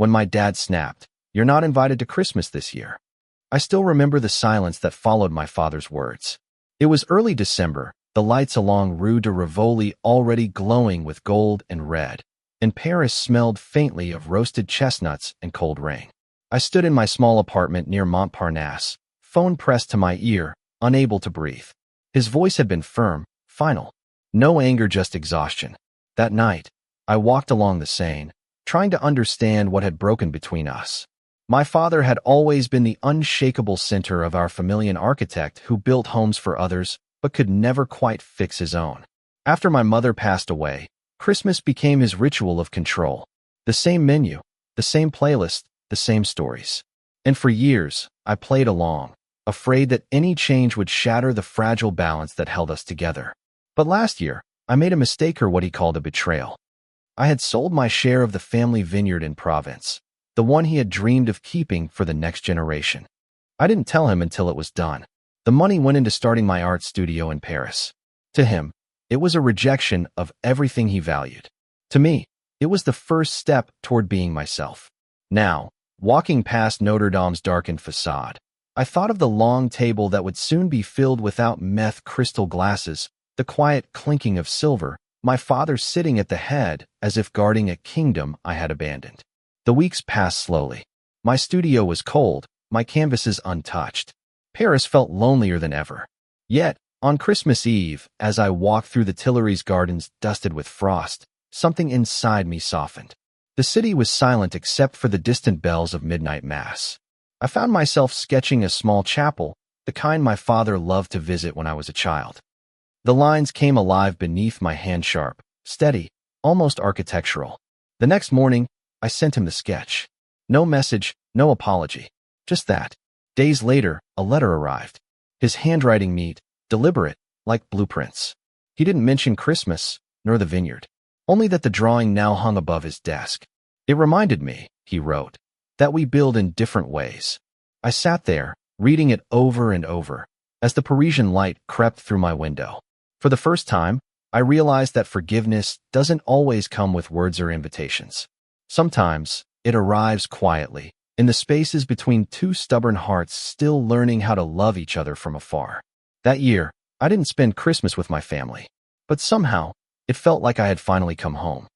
when my dad snapped, "You're not invited to Christmas this year." I still remember the silence that followed my father's words. It was early December, the lights along Rue de Rivoli already glowing with gold and red, and Paris smelled faintly of roasted chestnuts and cold rain. I stood in my small apartment near Montparnasse, phone pressed to my ear, unable to breathe. His voice had been firm, final. No anger, just exhaustion. That night, I walked along the Seine, trying to understand what had broken between us. My father had always been the unshakable center of our family, an architect who built homes for others but could never quite fix his own. After my mother passed away, Christmas became his ritual of control. The same menu, the same playlist, the same stories. And for years, I played along, afraid that any change would shatter the fragile balance that held us together. But last year, I made a mistake, or what he called a betrayal. I had sold my share of the family vineyard in Provence, the one he had dreamed of keeping for the next generation. I didn't tell him until it was done. The money went into starting my art studio in Paris. To him, it was a rejection of everything he valued. To me, it was the first step toward being myself. Now, walking past Notre Dame's darkened facade, I thought of the long table that would soon be filled without meth crystal glasses, the quiet clinking of silver, my father sitting at the head as if guarding a kingdom I had abandoned. The weeks passed slowly. My studio was cold, my canvases untouched. Paris felt lonelier than ever. Yet, on Christmas Eve, as I walked through the Tuileries gardens dusted with frost, something inside me softened. The city was silent except for the distant bells of midnight mass. I found myself sketching a small chapel, the kind my father loved to visit when I was a child. The lines came alive beneath my hand, sharp, steady, almost architectural. The next morning, I sent him the sketch. No message, no apology. Just that. Days later, a letter arrived. His handwriting neat, deliberate, like blueprints. He didn't mention Christmas, nor the vineyard. Only that the drawing now hung above his desk. It reminded me, he wrote, that we build in different ways. I sat there, reading it over and over, as the Parisian light crept through my window. For the first time, I realized that forgiveness doesn't always come with words or invitations. Sometimes, it arrives quietly, in the spaces between two stubborn hearts still learning how to love each other from afar. That year, I didn't spend Christmas with my family, but somehow, it felt like I had finally come home.